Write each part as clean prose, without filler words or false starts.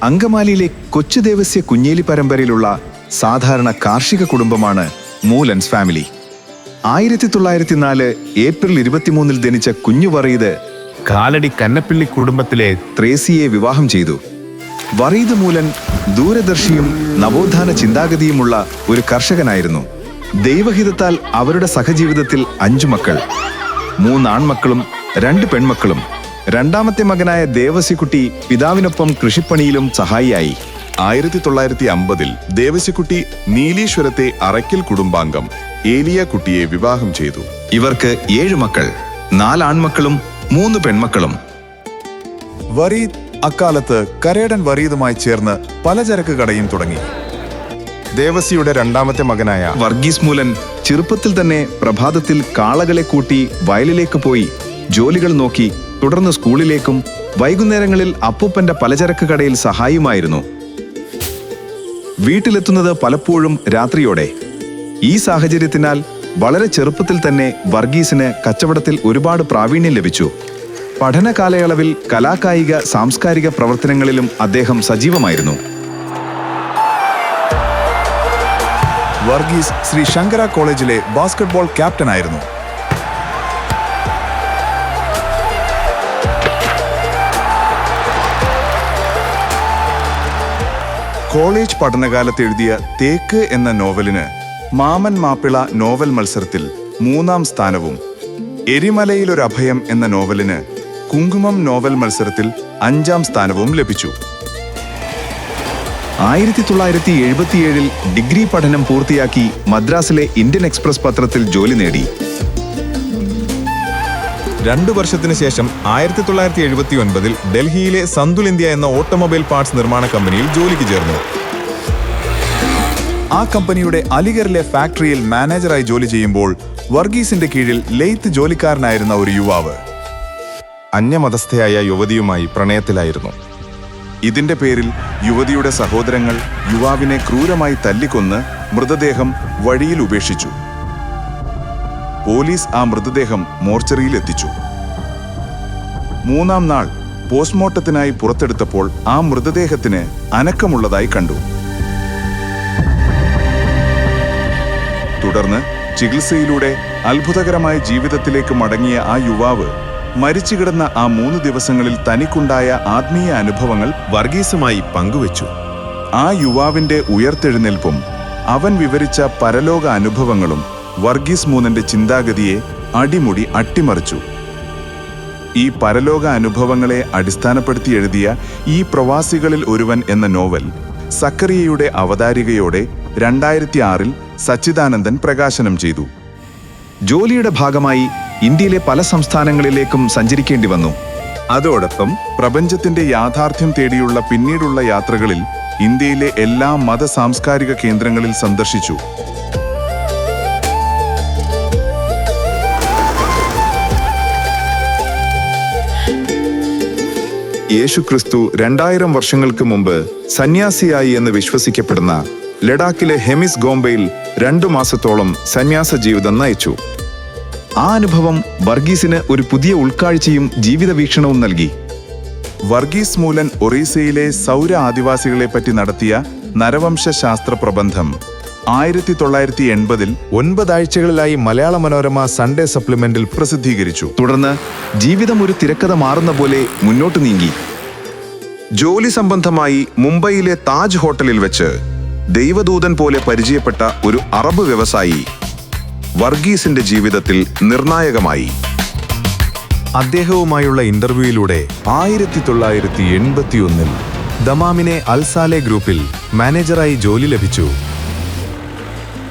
അങ്കമാലിയിലെ കൊച്ചു ദേവസ്യ കുഞ്ഞേലി പരമ്പരയിലുള്ള സാധാരണ കാർഷിക കുടുംബമാണ് മൂലൻസ് ഫാമിലി. 1904 ഏപ്രിൽ 23 ജനിച്ച കുഞ്ഞു വറീദ് കാലടി കന്നപ്പിള്ളി കുടുംബത്തിലെ ത്രേസിയെ വിവാഹം ചെയ്തു. വറീദ് മൂലൻ ദൂരദർശിയും നവോത്ഥാന ചിന്താഗതിയുമുള്ള ഒരു കർഷകനായിരുന്നു. ദൈവഹിതത്താൽ അവരുടെ സഹജീവിതത്തിൽ 5 മക്കൾ, 3 ആൺമക്കളും 2 പെൺമക്കളും. രണ്ടാമത്തെ മകനായ ദേവസ്യക്കുട്ടി പിതാവിനൊപ്പം കൃഷിപ്പണിയിലും സഹായിയായി. 1950 ദേവസ്യക്കുട്ടി നീലീശ്വരത്തെ അറയ്ക്കൽ കുടുംബാംഗം ഏലിയ കുട്ടിയെ വിവാഹം ചെയ്തു. ഇവർക്ക് 7 മക്കൾ, 4 ആൺമക്കളും 3 പെൺമക്കളും. വറീദ് അക്കാലത്ത് കരേടൻ വറീദുമായി ചേർന്ന് പലചരക്ക് കടയും തുടങ്ങി. ദേവസ്യയുടെ രണ്ടാമത്തെ മകനായ വർഗീസ് മൂലൻ ചെറുപ്പത്തിൽ തന്നെ പ്രഭാതത്തിൽ കാളകളെ കൂട്ടി വയലിലേക്ക് പോയി ജോലികൾ നോക്കി തുടർന്ന് സ്കൂളിലേക്കും വൈകുന്നേരങ്ങളിൽ അപ്പൂപ്പന്റെ പലചരക്ക് കടയിൽ സഹായിയുമായിരുന്നു. വീട്ടിലെത്തുന്നത് പലപ്പോഴും രാത്രിയോടെ. ഈ സാഹചര്യത്തിനാൽ വളരെ ചെറുപ്പത്തിൽ തന്നെ വർഗീസിന് കച്ചവടത്തിൽ ഒരുപാട് പ്രാവീണ്യം ലഭിച്ചു. പഠന കാലയളവിൽ കലാകായിക സാംസ്കാരിക പ്രവർത്തനങ്ങളിലും അദ്ദേഹം സജീവമായിരുന്നു. വർഗീസ് ശ്രീ ശങ്കര കോളേജിലെ ബാസ്കറ്റ്ബോൾ ക്യാപ്റ്റനായിരുന്നു. കോളേജ് പഠനകാലത്ത് എഴുതിയ തേക്ക് എന്ന നോവലിന് മാമൻ മാപ്പിള നോവൽ മത്സരത്തിൽ 3ാം സ്ഥാനവും, എരിമലയിലൊരഭയം എന്ന നോവലിന് കുങ്കുമം നോവൽ മത്സരത്തിൽ 5ാം സ്ഥാനവും ലഭിച്ചു. 1977 ഡിഗ്രി പഠനം പൂർത്തിയാക്കി മദ്രാസിലെ ഇന്ത്യൻ എക്സ്പ്രസ് പത്രത്തിൽ ജോലി നേടി. 2 വർഷത്തിന് ശേഷം 1979 ഡൽഹിയിലെ സന്തുൽ ഇന്ത്യ എന്ന ഓട്ടോമൊബൈൽ പാർട്സ് നിർമ്മാണ കമ്പനിയിൽ ജോലിക്ക് ചേർന്നു. ആ കമ്പനിയുടെ അലിഗറിലെ ഫാക്ടറിയിൽ മാനേജറായി ജോലി ചെയ്യുമ്പോൾ വർഗീസിന്റെ കീഴിൽ ലെയ്ത്ത് ജോലിക്കാരനായിരുന്ന ഒരു യുവാവ് അന്യമതസ്ഥയായ യുവതിയുമായി പ്രണയത്തിലായിരുന്നു. ഇതിന്റെ പേരിൽ യുവതിയുടെ സഹോദരങ്ങൾ യുവാവിനെ ക്രൂരമായി തല്ലിക്കൊന്ന് മൃതദേഹം വഴിയിൽ ഉപേക്ഷിച്ചു. പോലീസ് ആ മൃതദേഹം മോർച്ചറിയിൽ എത്തിച്ചു. 3ാം നാൾ പോസ്റ്റ്മോർട്ടത്തിനായി പുറത്തെടുത്തപ്പോൾ ആ മൃതദേഹത്തിന് അനക്കമുള്ളതായി കണ്ടു. തുടർന്ന് ചികിത്സയിലൂടെ അത്ഭുതകരമായ ജീവിതത്തിലേക്ക് മടങ്ങിയ ആ യുവാവ് മരിച്ചുകിടന്ന ആ 3 ദിവസങ്ങളിൽ തനിക്കുണ്ടായ ആത്മീയ അനുഭവങ്ങൾ വർഗീസുമായി പങ്കുവച്ചു. ആ യുവാവിന്റെ ഉയർത്തെഴുന്നേൽപ്പും അവൻ വിവരിച്ച പരലോക അനുഭവങ്ങളും വർഗീസ് മൂലന്റെ ചിന്താഗതിയെ അടിമുടി അട്ടിമറിച്ചു. ഈ പരലോക അനുഭവങ്ങളെ അടിസ്ഥാനപ്പെടുത്തി എഴുതിയ ഈ പ്രവാസികളിൽ ഒരുവൻ എന്ന നോവൽ സക്കറിയയുടെ അവതാരികയോടെ 2006 സച്ചിദാനന്ദൻ പ്രകാശനം ചെയ്തു. ജോലിയുടെ ഭാഗമായി ഇന്ത്യയിലെ പല സംസ്ഥാനങ്ങളിലേക്കും സഞ്ചരിക്കേണ്ടി വന്നു. അതോടൊപ്പം പ്രപഞ്ചത്തിന്റെ യാഥാർത്ഥ്യം തേടിയുള്ള പിന്നീടുള്ള യാത്രകളിൽ ഇന്ത്യയിലെ എല്ലാ മത സാംസ്കാരിക കേന്ദ്രങ്ങളിൽ സന്ദർശിച്ചു. യേശുക്രിസ്തു 2000 വർഷങ്ങൾക്ക് മുമ്പ് സന്യാസിയായി എന്ന് വിശ്വസിക്കപ്പെടുന്ന ലഡാക്കിലെ ഹെമിസ് ഗോംബയിൽ 2 മാസത്തോളം സന്യാസ ജീവിതം നയിച്ചു. ആ അനുഭവം വർഗീസിന് ഒരു പുതിയ ഉൾക്കാഴ്ചയും ജീവിത വീക്ഷണവും നൽകി. വർഗീസ് മൂലൻ ഒറീസയിലെ സൗര ആദിവാസികളെപ്പറ്റി നടത്തിയ നരവംശ ശാസ്ത്ര പ്രബന്ധം 1980 9 ആഴ്ചകളിലായി മലയാള മനോരമ സൺഡേ സപ്ലിമെന്റിൽ പ്രസിദ്ധീകരിച്ചു. തുടർന്ന് ജീവിതം ഒരു തിരക്കഥ മാറുന്ന പോലെ മുന്നോട്ട് നീങ്ങി. ജോലി സംബന്ധമായി മുംബൈയിലെ താജ് ഹോട്ടലിൽ വെച്ച് ദൈവദൂതൻ പോലെ പരിചയപ്പെട്ട ഒരു അറബ് വ്യവസായി വർഗീസിന്റെ ജീവിതത്തിൽ നിർണായകമായി. അദ്ദേഹവുമായുള്ള ഇന്റർവ്യൂയിലൂടെ 1981 ദമാമിനെ അൽസാലെ ഗ്രൂപ്പിൽ മാനേജറായി ജോലി ലഭിച്ചു.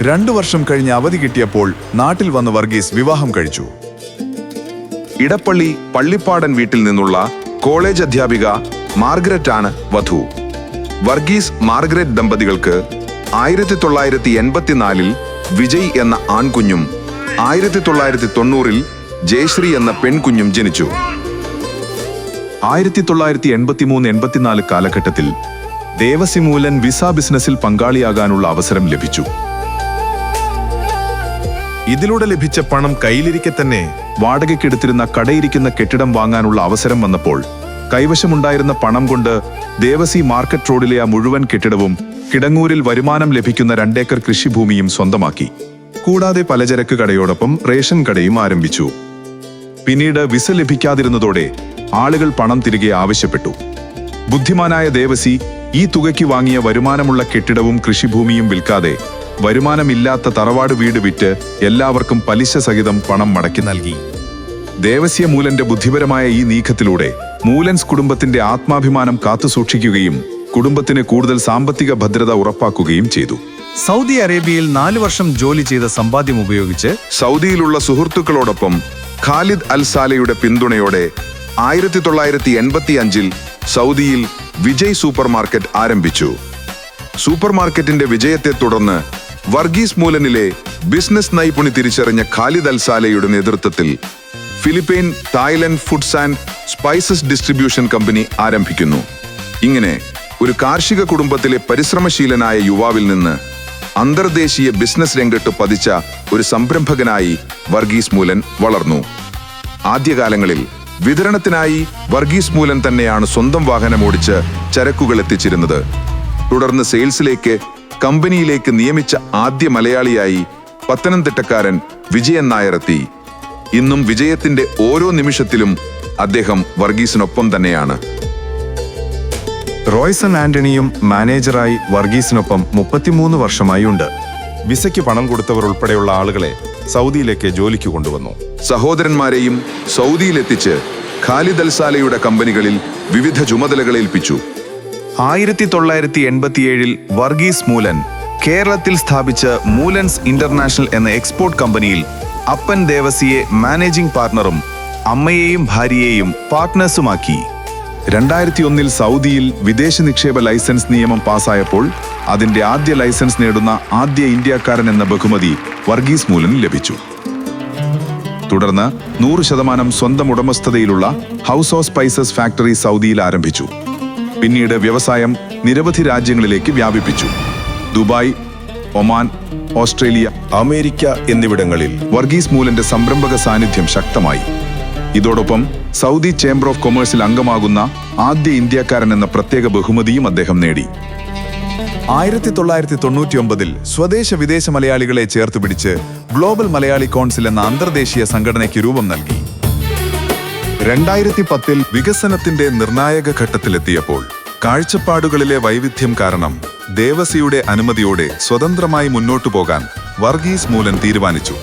2 വർഷം കഴിഞ്ഞ് അവധി കിട്ടിയപ്പോൾ നാട്ടിൽ വന്ന് വർഗീസ് വിവാഹം കഴിച്ചു. ഇടപ്പള്ളി പള്ളിപ്പാടൻ വീട്ടിൽ നിന്നുള്ള കോളേജ് അധ്യാപിക മാർഗരറ്റ് ആണ് വധു. വർഗീസ് മാർഗരറ്റ് ദമ്പതികൾക്ക് 1984 വിജയ് എന്ന ആൺകുഞ്ഞും 1990 ജയശ്രീ എന്ന പെൺകുഞ്ഞും ജനിച്ചു. 1983-84 കാലഘട്ടത്തിൽ ദേവസ്യ മൂലൻ വിസ ബിസിനസ്സിൽ പങ്കാളിയാകാനുള്ള അവസരം ലഭിച്ചു. ഇതിലൂടെ ലഭിച്ച പണം കയ്യിലിരിക്കെ തന്നെ വാടകയ്ക്കെടുത്തിരുന്ന കടയിരിക്കുന്ന കെട്ടിടം വാങ്ങാനുള്ള അവസരം വന്നപ്പോൾ കൈവശമുണ്ടായിരുന്ന പണം കൊണ്ട് ദേവസി മാർക്കറ്റ് റോഡിലെ ആ മുഴുവൻ കെട്ടിടവും കിടങ്ങൂരിൽ വരുമാനം ലഭിക്കുന്ന 2 ഏക്കർ കൃഷിഭൂമിയും സ്വന്തമാക്കി. കൂടാതെ പലചരക്ക് കടയോടൊപ്പം റേഷൻ കടയും ആരംഭിച്ചു. പിന്നീട് വിസ ലഭിക്കാതിരുന്നതോടെ ആളുകൾ പണം തിരികെ ആവശ്യപ്പെട്ടു. ബുദ്ധിമാനായ ദേവസി ഈ തുകയ്ക്ക് വാങ്ങിയ വരുമാനമുള്ള കെട്ടിടവും കൃഷിഭൂമിയും വിൽക്കാതെ വരുമാനമില്ലാത്ത തറവാട് വീട് വിറ്റ് എല്ലാവർക്കും പലിശ സഹിതം പണം മടക്കി നൽകി. ദേവസ്യ മൂലന്റെ ബുദ്ധിപരമായ ഈ നീക്കത്തിലൂടെ മൂലൻസ് കുടുംബത്തിന്റെ ആത്മാഭിമാനം കാത്തുസൂക്ഷിക്കുകയും കുടുംബത്തിന് കൂടുതൽ സാമ്പത്തിക ഭദ്രത ഉറപ്പാക്കുകയും ചെയ്തു. സൗദി അറേബ്യയിൽ 4 വർഷം ജോലി ചെയ്ത സമ്പാദ്യം ഉപയോഗിച്ച് സൗദിയിലുള്ള സുഹൃത്തുക്കളോടൊപ്പം ഖാലിദ് അൽ സാലയുടെ പിന്തുണയോടെ 1985-ൽ സൗദിയിൽ വിജയ് സൂപ്പർ മാർക്കറ്റ് ആരംഭിച്ചു. സൂപ്പർ മാർക്കറ്റിന്റെ വിജയത്തെ തുടർന്ന് വർഗീസ് മൂലനിലെ ബിസിനസ് നൈപുണി തിരിച്ചറിഞ്ഞ ഖാലിദ് അൽ സാലയുടെ നേതൃത്വത്തിൽ Philippine Thailand foods and spices distribution company ആരംഭിക്കുന്നു. ഇങ്ങനെ ഒരു കാർഷിക കുടുംബത്തിലെ പരിശ്രമശീലനായ യുവാവിൽ നിന്ന് അന്തർദേശീയ ബിസിനസ് രംഗത്ത് പതിച്ച ഒരു സംരംഭകനായി വർഗീസ് മൂലൻ വളർന്നു. ആദ്യകാലങ്ങളിൽ വിതരണത്തിനായി വർഗീസ് മൂലൻ തന്നെയാണ് സ്വന്തം വാഹനമോടിച്ച് ചരക്കുകൾ എത്തിച്ചിരുന്നത്. തുടർന്ന് സെയിൽസിലേക്ക് കമ്പനിയിലേക്ക് നിയമിച്ച ആദ്യ മലയാളിയായി പത്തനംതിട്ടക്കാരൻ വിജയൻ നായരെത്തി. ഇന്നും വിജയത്തിന്റെ ഓരോ നിമിഷത്തിലും അദ്ദേഹം വർഗീസിനൊപ്പം തന്നെയാണ്. റോയ്സൺ ആന്റണിയും മാനേജറായി വർഗീസിനൊപ്പം 33 വർഷമായി ഉണ്ട്. വിസയ്ക്ക് പണം കൊടുത്തവർ ഉൾപ്പെടെയുള്ള ആളുകളെ സൗദിയിലേക്ക് ജോലിക്ക് കൊണ്ടുവന്നു. സഹോദരന്മാരെയും സൗദിയിലെത്തിച്ച് ഖാലിദ് അൽ സാലയുടെ കമ്പനികളിൽ വിവിധ ചുമതലകൾ ഏൽപ്പിച്ചു. 1987-ൽ വർഗീസ് മൂലൻ കേരളത്തിൽ സ്ഥാപിച്ച മൂലൻസ് ഇന്റർനാഷണൽ എന്ന എക്സ്പോർട്ട് കമ്പനിയിൽ അപ്പൻ ദേവസിയെ മാനേജിംഗ് പാർട്ണറും അമ്മയെയും ഭാര്യയെയും പാർട്ട്നേഴ്സുമാക്കി. 2001-ൽ സൗദിയിൽ വിദേശ നിക്ഷേപ ലൈസൻസ് നിയമം പാസായപ്പോൾ അതിന്റെ ആദ്യ ലൈസൻസ് നേടുന്ന ആദ്യ ഇന്ത്യക്കാരൻ എന്ന ബഹുമതി വർഗീസ് മൂലന് ലഭിച്ചു. തുടർന്ന് 100% സ്വന്തം ഉടമസ്ഥതയിലുള്ള ഹൗസ് ഓഫ് സ്പൈസസ് ഫാക്ടറി സൗദിയിൽ ആരംഭിച്ചു. പിന്നീട് വ്യവസായം നിരവധി രാജ്യങ്ങളിലേക്ക് വ്യാപിപ്പിച്ചു. ദുബായ്, ഒമാൻ, ഓസ്ട്രേലിയ, അമേരിക്ക എന്നിവിടങ്ങളിൽ വർഗീസ് മൂലന്റെ സംരംഭക സാന്നിധ്യം ശക്തമായി. ഇതോടൊപ്പം സൗദി ചേംബർ ഓഫ് കൊമേഴ്സിൽ അംഗമാകുന്ന ആദ്യ ഇന്ത്യക്കാരൻ എന്ന പ്രത്യേക ബഹുമതിയും അദ്ദേഹം നേടി. 1999-ൽ സ്വദേശ വിദേശ മലയാളികളെ ചേർത്തുപിടിച്ച് ഗ്ലോബൽ മലയാളി കൗൺസിൽ എന്ന അന്തർദേശീയ സംഘടനയ്ക്ക് രൂപം നൽകി. 2010-ൽ വികസനത്തിന്റെ നിർണായക ഘട്ടത്തിലെത്തിയപ്പോൾ കാഴ്ചപ്പാടുകളിലെ വൈവിധ്യം കാരണം ദേവസിയുടെ അനുമതിയോടെ സ്വതന്ത്രമായി മുന്നോട്ടു പോകാൻ വർഗീസ് മൂലൻ തീരുമാനിച്ചു.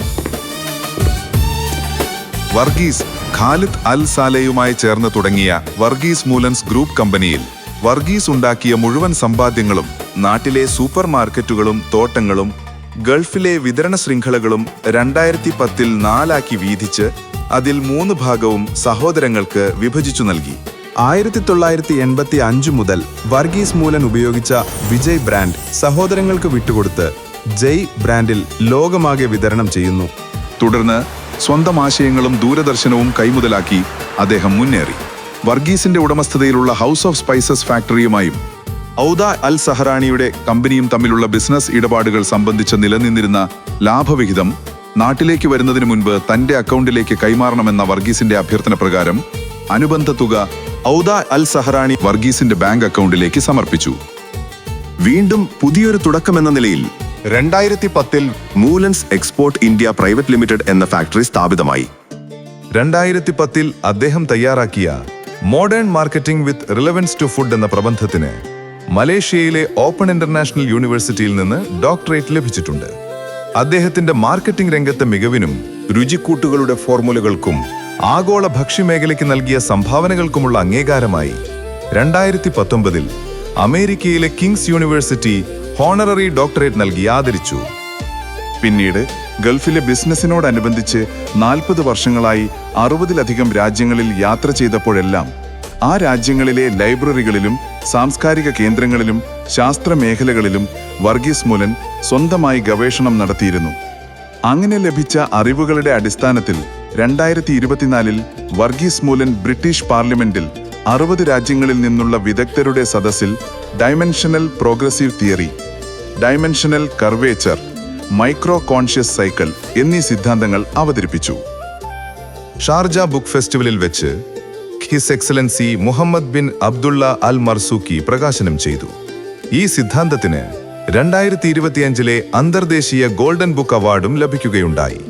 വർഗീസ് ഖാലിദ് അൽ സാലയുമായി ചേർന്ന് തുടങ്ങിയ വർഗീസ് മൂലൻസ് ഗ്രൂപ്പ് കമ്പനിയിൽ വർഗീസ് ഉണ്ടാക്കിയ മുഴുവൻ സമ്പാദ്യങ്ങളും നാട്ടിലെ സൂപ്പർ മാർക്കറ്റുകളും തോട്ടങ്ങളും ഗൾഫിലെ വിതരണ ശൃംഖലകളും 2010-ൽ 4 വീതിച്ച് അതിൽ 3 ഭാഗവും സഹോദരങ്ങൾക്ക് വിഭജിച്ചു നൽകി. 1985 മുതൽ വർഗീസ് മൂലൻ ഉപയോഗിച്ച വിജയ് ബ്രാൻഡ് സഹോദരങ്ങൾക്ക് വിട്ടുകൊടുത്ത് ജയ് ബ്രാൻഡിൽ ലോകമാകെ വിതരണം ചെയ്യുന്നു. തുടർന്ന് സ്വന്തം ആശയങ്ങളും ദൂരദർശനവും കൈമുതലാക്കി അദ്ദേഹം മുന്നേറി. വർഗീസിന്റെ ഉടമസ്ഥതയിലുള്ള ഹൗസ് ഓഫ് സ്പൈസസ് ഫാക്ടറിയുമായും ഔദ അൽ സഹറാണിയുടെ കമ്പനിയും തമ്മിലുള്ള ബിസിനസ് ഇടപാടുകൾ സംബന്ധിച്ച് നിലനിന്നിരുന്ന ലാഭവിഹിതം നാട്ടിലേക്ക് വരുന്നതിന് മുൻപ് തന്റെ അക്കൗണ്ടിലേക്ക് കൈമാറണമെന്ന വർഗീസിന്റെ അഭ്യർത്ഥന പ്രകാരം അനുബന്ധ തുക ഔദ അൽ സഹറാണി വർഗീസിന്റെ ബാങ്ക് അക്കൗണ്ടിലേക്ക് സമർപ്പിച്ചു. വീണ്ടും പുതിയൊരു തുടക്കമെന്ന നിലയിൽ 2010-ൽ Moolans export India private limited എന്ന ഫാക്ടറി സ്ഥാപിതമായി. 2010-ൽ അദ്ദേഹം തയ്യാറാക്കിയ modern marketing with relevance to food എന്ന പ്രബന്ധത്തിന് മലേഷ്യയിലെ ഓപ്പൺ ഇന്റർനാഷണൽ യൂണിവേഴ്സിറ്റിയിൽ നിന്ന് ഡോക്ടറേറ്റ് ലഭിച്ചിട്ടുണ്ട്. അദ്ദേഹത്തിന്റെ മാർക്കറ്റിംഗ് രംഗത്തെ മികവിനും രുചിക്കൂട്ടുകളുടെ ഫോർമുലകൾക്കും ആഗോള ഭക്ഷ്യമേഖലയ്ക്ക് നൽകിയ സംഭാവനകൾക്കുമുള്ള അംഗീകാരമായി 2019-ൽ അമേരിക്കയിലെ കിങ്സ് യൂണിവേഴ്സിറ്റി ഹോണററി ഡോക്ടറേറ്റ് നൽകി ആദരിച്ചു. പിന്നീട് ഗൾഫിലെ ബിസിനസിനോടനുബന്ധിച്ച് 40 വർഷങ്ങളായി 60-ലധികം രാജ്യങ്ങളിൽ യാത്ര ചെയ്തപ്പോഴെല്ലാം ആ രാജ്യങ്ങളിലെ ലൈബ്രറികളിലും സാംസ്കാരിക കേന്ദ്രങ്ങളിലും ശാസ്ത്രമേഖലകളിലും വർഗീസ് മൂലൻ സ്വന്തമായി ഗവേഷണം നടത്തിയിരുന്നു. അങ്ങനെ ലഭിച്ച അറിവുകളുടെ അടിസ്ഥാനത്തിൽ 2024-ൽ വർഗീസ് മൂലൻ ബ്രിട്ടീഷ് പാർലമെന്റിൽ 60 രാജ്യങ്ങളിൽ നിന്നുള്ള വിദഗ്ധരുടെ സദസ്സിൽ dimensional progressive theory, dimensional curvature, micro conscious cycle എന്നീ സിദ്ധാന്തങ്ങൾ അവതരിപ്പിച്ചു. ഷാർജ ബുക്ക് ഫെസ്റ്റിവലിൽ വെച്ച് Sheikh his excellency Muhammad bin Abdullah Al Marzooqi പ്രകാശനം ചെയ്തു. ഈ സിദ്ധാന്തത്തിന് 2025 അന്തർദേശീയ ഗോൾഡൻ ബുക്ക് അവാർഡും ലഭിക്കുകയുണ്ടായി.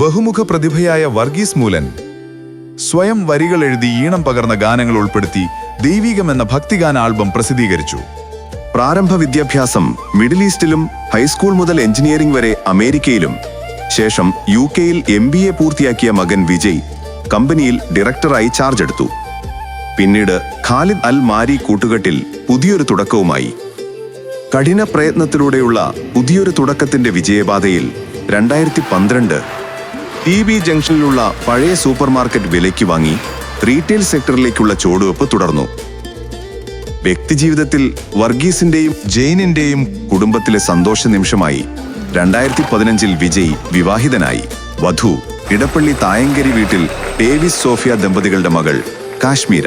ബഹുമുഖ പ്രതിഭയായ വർഗീസ് മൂലൻ സ്വയം വരികൾ എഴുതി ഈണം പകർന്ന ഗാനങ്ങൾ ഉൾപ്പെടുത്തി ദൈവീകം എന്ന ഭക്തിഗാന ആൽബം പ്രസിദ്ധീകരിച്ചു. പ്രാരംഭ വിദ്യാഭ്യാസം മിഡിൽ ഈസ്റ്റിലും ഹൈസ്കൂൾ മുതൽ എഞ്ചിനീയറിംഗ് വരെ അമേരിക്കയിലും, ശേഷം UK-യിൽ MBA പൂർത്തിയാക്കിയ മകൻ വിജയ് കമ്പനിയിൽ ഡയറക്ടറായി ചാർജ് എടുത്തു. പിന്നീട് ഖാലിദ് അൽ മാരി കൂട്ടുകെട്ടിൽ പുതിയൊരു തുടക്കവുമായി. കഠിന പ്രയത്നത്തിലൂടെയുള്ള പുതിയൊരു തുടക്കത്തിന്റെ വിജയപാതയിൽ 2012 TB ജംഗ്ഷനിലുള്ള പഴയ സൂപ്പർ മാർക്കറ്റ് വിലയ്ക്ക് വാങ്ങി റീറ്റെയിൽ സെക്ടറിലേക്കുള്ള ചുവടുവെപ്പ് തുടർന്നു. വ്യക്തിജീവിതത്തിൽ വർഗീസിന്റെയും ജെയിനിന്റെയും കുടുംബത്തിലെ സന്തോഷ നിമിഷമായി 2015 വിജയ് വിവാഹിതനായി. വധു ഇടപ്പള്ളി തായങ്കരി വീട്ടിൽ ഡേവിസ് സോഫിയ ദമ്പതികളുടെ മകൾ കാശ്മീര.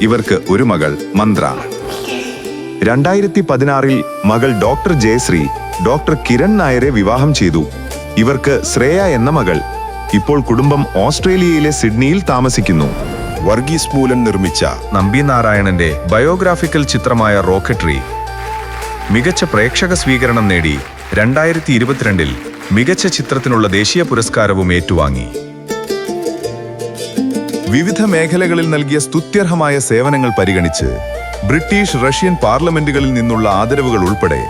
ഇവർക്ക് ഒരു മകൾ മന്ത്ര. 2016 മകൾ ഡോക്ടർ ജയശ്രീ ഡോക്ടർ കിരൺ നായരെ വിവാഹം ചെയ്തു. ഇവർക്ക് ശ്രേയ എന്ന മകൾ. ഇപ്പോൾ കുടുംബം ഓസ്ട്രേലിയയിലെ സിഡ്നിയിൽ താമസിക്കുന്നു. വർഗീസ് മൂലൻ നിർമ്മിച്ച നമ്പി നാരായണന്റെ ബയോഗ്രാഫിക്കൽ ചിത്രമായ റോക്കറ്ററി മികച്ച പ്രേക്ഷക സ്വീകരണം നേടി 2022 മികച്ച ചിത്രത്തിനുള്ള ദേശീയ പുരസ്കാരവും ഏറ്റുവാങ്ങി. വിവിധ മേഖലകളിൽ നൽകിയ സ്തുത്യർഹമായ സേവനങ്ങൾ പരിഗണിച്ച് ബ്രിട്ടീഷ്, റഷ്യൻ പാർലമെന്റുകളിൽ നിന്നുള്ള ആദരവുകൾ ഉൾപ്പെടെ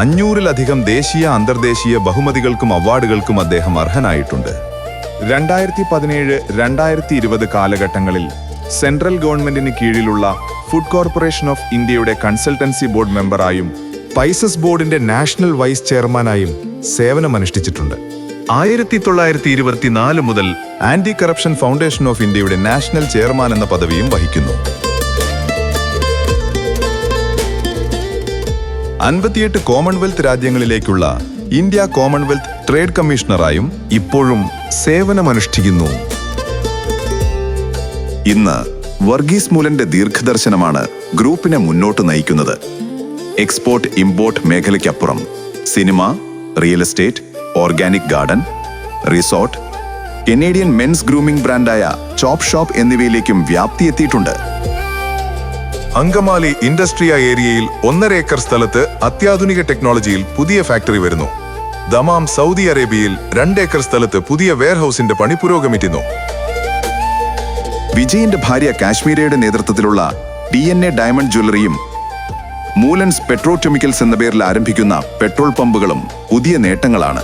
500-ലധികം ദേശീയ, അന്തർദേശീയ ബഹുമതികൾക്കും അവാർഡുകൾക്കും അദ്ദേഹം അർഹനായിട്ടുണ്ട്. 2017-2020 കാലഘട്ടങ്ങളിൽ സെൻട്രൽ ഗവൺമെന്റിന് കീഴിലുള്ള ഫുഡ് കോർപ്പറേഷൻ ഓഫ് ഇന്ത്യയുടെ കൺസൾട്ടൻസി ബോർഡ് മെമ്പറായും സ്പൈസസ് ബോർഡിന്റെ നാഷണൽ വൈസ് ചെയർമാനായും സേവനമനുഷ്ഠിച്ചിട്ടുണ്ട്. 1924 മുതൽ ആന്റി കറപ്ഷൻ ഫൗണ്ടേഷൻ ഓഫ് ഇന്ത്യയുടെ നാഷണൽ ചെയർമാൻ എന്ന പദവിയും വഹിക്കുന്നു. 58 കോമൺവെൽത്ത് രാജ്യങ്ങളിലേക്കുള്ള ഇന്ത്യ കോമൺവെൽത്ത് ട്രേഡ് കമ്മീഷണറായും ഇപ്പോഴും സേവനമനുഷ്ഠിക്കുന്നു. ഇന്ന് വർഗീസ് മൂലന്റെ ദീർഘദർശനമാണ് ഗ്രൂപ്പിനെ മുന്നോട്ട് നയിക്കുന്നത്. എക്സ്പോർട്ട് ഇമ്പോർട്ട് മേഖലയ്ക്കപ്പുറം cinema, real estate, organic garden, resort, Canadian men's grooming ബ്രാൻഡായ ചോപ്പ് ഷോപ്പ് എന്നിവയിലേക്കും വ്യാപ്തി എത്തിയിട്ടുണ്ട്. അങ്കമാലി ഇൻഡസ്ട്രിയ ഏരിയയിൽ 1.5 ഏക്കർ സ്ഥലത്ത് അത്യാധുനിക ടെക്നോളജിയിൽ പുതിയ ഫാക്ടറി വരുന്നു. ദമാം, സൗദി അറേബ്യയിൽ 2 ഏക്കർ സ്ഥലത്ത് പുതിയ വെയർഹൌസിന്റെ പണി പുരോഗമിക്കുന്നു. വിജയിന്റെ ഭാര്യ കാശ്മീരയുടെ നേതൃത്വത്തിലുള്ള DNA ഡയമണ്ട് ജ്വല്ലറിയും മൂലൻസ് പെട്രോ കെമിക്കൽസ് എന്ന പേരിൽ ആരംഭിക്കുന്ന പെട്രോൾ പമ്പുകളും പുതിയ നേട്ടങ്ങളാണ്.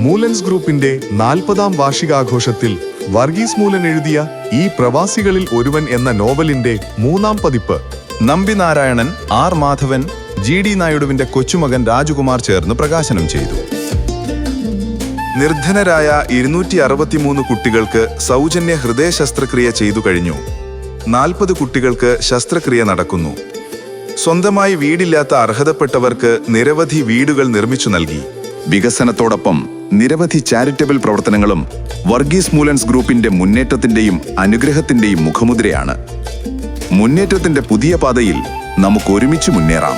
മൂലൻസ് ഗ്രൂപ്പിന്റെ 40ാം വാർഷികാഘോഷത്തിൽ വർഗീസ് മൂലൻ എഴുതിയ ഈ പ്രവാസികളിൽ ഒരുവൻ എന്ന നോവലിന്റെ 3ാം പതിപ്പ് നമ്പി നാരായണൻ, R മാധവൻ, GD നായിഡുവിന്റെ കൊച്ചുമകൻ രാജകുമാർ ചേർന്ന് പ്രകാശനം ചെയ്തു. നിർധനരായ 263 കുട്ടികൾക്ക് സൗജന്യ ഹൃദയ ശസ്ത്രക്രിയ ചെയ്തു കഴിഞ്ഞു. 40 കുട്ടികൾക്ക് ശസ്ത്രക്രിയ നടക്കുന്നു. സ്വന്തമായി വീടില്ലാത്ത അർഹതപ്പെട്ടവർക്ക് നിരവധി വീടുകൾ നിർമ്മിച്ചു നൽകി. വികസനത്തോടൊപ്പം നിരവധി ചാരിറ്റബിൾ പ്രവർത്തനങ്ങളും വർഗീസ് മൂലൻസ് ഗ്രൂപ്പിന്റെ മുന്നേറ്റത്തിന്റെയും അനുഗ്രഹത്തിന്റെയും മുഖമുദ്രയാണ്. മുന്നേറ്റത്തിന്റെ പുതിയ പാതയിൽ നമുക്ക് ഒരുമിച്ച് മുന്നേറാം.